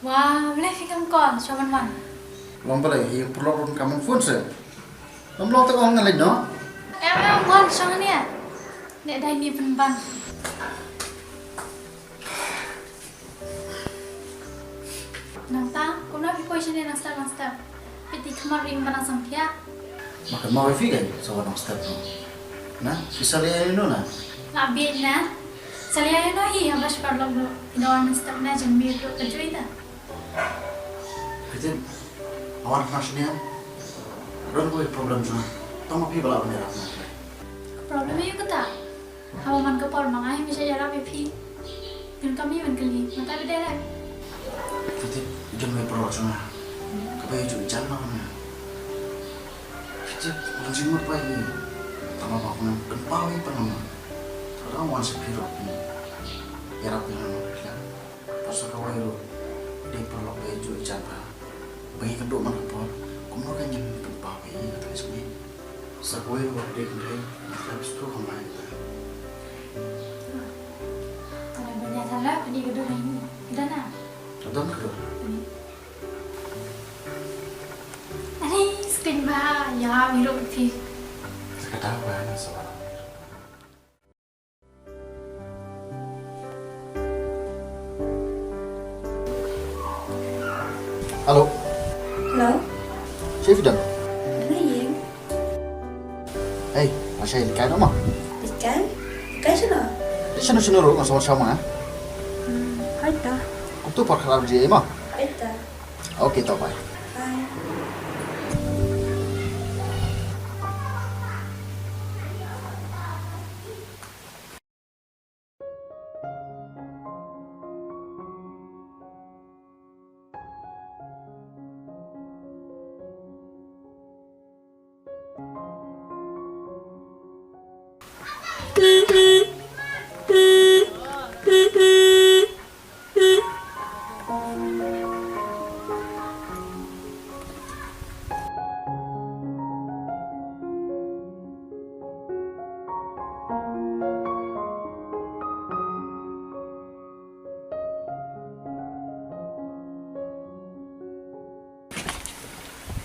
Wah, boleh fikam kon, cuman. Long pala yung perlu kamu phone sih. Long tak orang ngalih no? Em kon, cuman ya. Nek dah ni penban. Nanta, kau nak pergi sini nasta. Peti kamar ring mana sampia? Maka mau wifi kan, so orang step no. Nah, bisa lihat ini na. Abis na. Salian no hi, habis perlu inon nasta na jembi tu kerja ita. Kita awak nasnya. Ron gue problem sana. Tama pi bala bener apa? Problemnya itu tak. Hawa man kapal mangai bisa jalan pipi. Dan kami menkeli, mata beda lah. Kita jangan gue problem sana. Kapai juga jalan mana? Kita orang jemur pa ini. Tama ba ko nang pawi pa naman. Tara wan sa piro. Yarap na naman kaya. Pasok kaway ro. Di perlu baju japa. Bagi kedua mana pun, kumur kan yang tempat ini kata ismi. Sakwe waktu dia kembali, habis tu kembali. Kalau banyak salah, pergi kedua ini. Tidak nak. Ada kedua. Ani, screen bah, ya biru pipi. Sekedar apa soal. Halo. Hello? Chef Dan. Ano yun? Hey, masih ini kain oma. Ikan? Ikan siya na? Di sana sinuro masuk sama. Hai ta. Kau tu perkara dia emang. Hai ta. Oke, tahu bye. Hai.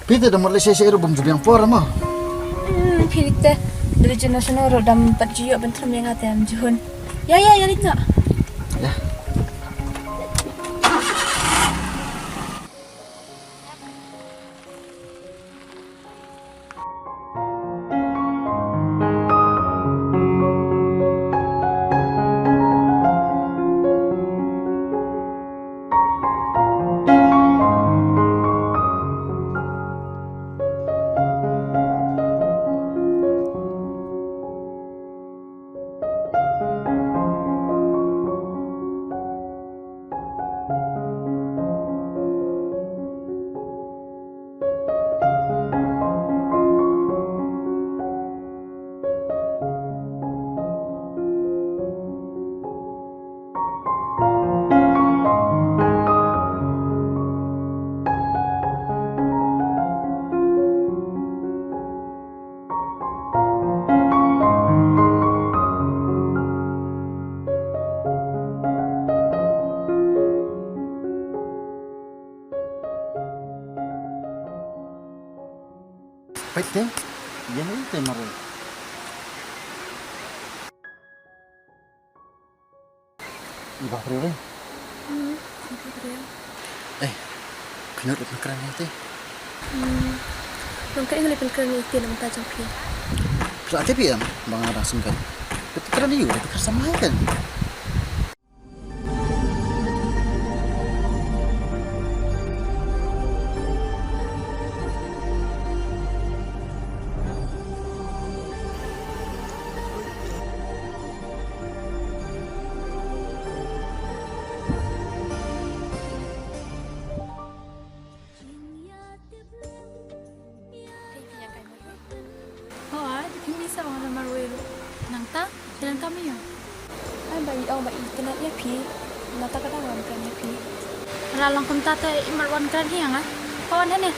Pita dah mulai saya bom jubiang por mah. Pilik teh. Dari jenis sana rodam berjiwa bentar yang ada yang juhun. Ya, lihat nak. Ya. Baik deh, jangan itu marah. Iba priwe. Kenapa lu keren itu? Nangka yang lebih keren itu nama tajam pi. Soal apa ya, bang Arang sungkan. Tapi keren juga, tapi sama kan. Bisa orang marwelo. Nangta, jalan kami ya. Ai bayi au bayi kenal ya pi. nata ka wan kan ni pi Ralang kum tata imat wan kan hiang ah. Kawan ne.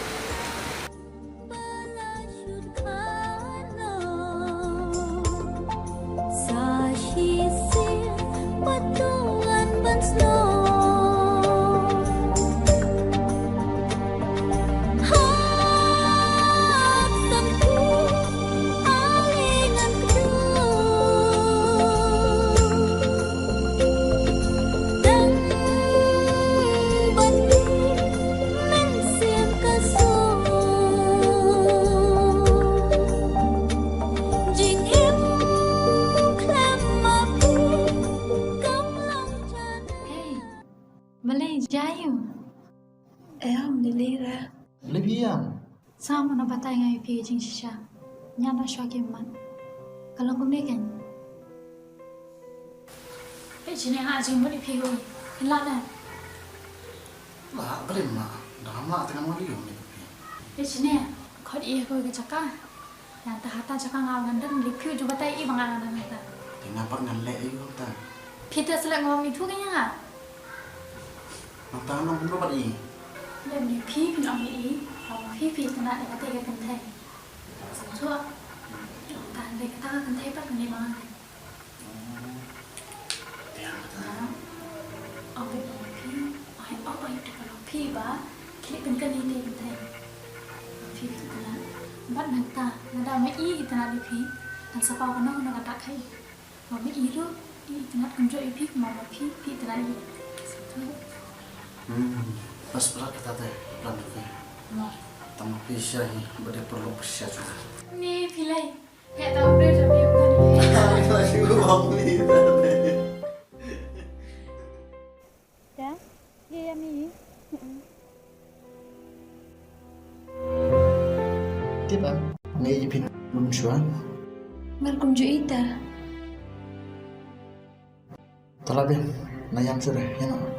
Malay jayu. em ni lira Lebih yang. Sama na batay nga pi jing shisha. Nya na shwa ke man. Kalau kum ne kan. Chine ha jing mo ni pi go. La na. Lah, beri mah. Dah mah tengah mau liu ni. Chine khot i go ke chaka. Ya ta hata chaka nga ngan li pi ju batay i banga na ta. Tengah par ngan le itu ta. Pi ta sele ngom mi thu ke nya. Nang tangan nong belum ada i. Le ni pi pin ong i. Pi ta na ka te ka kan thai. Sam chua. Ta le ka ta kan thai pa kan ni ma. Tiang kata. Ông bị bỏ phi, ông ấy được bỏ phi bá, khi bên cái này thì thầy, phi thì là bắt nàng ta, nó đào mấy ý thì ta đi phi, thằng sao bao nó gạt đặt hay, mà mấy ý đó, ý thì nó cũng cho ý phi mà phi thì đi, Pas berat kata teh, pelan tu. Tamu pisah ni, beri perlu pisah juga. Nih phi lagi, kayak tahu deh tapi bukan ini. Masih uang ni. ya ye mi Tiba, ni pin belum cuan. ngal kum ju ita Telah ben, nayam sudah, ya nak.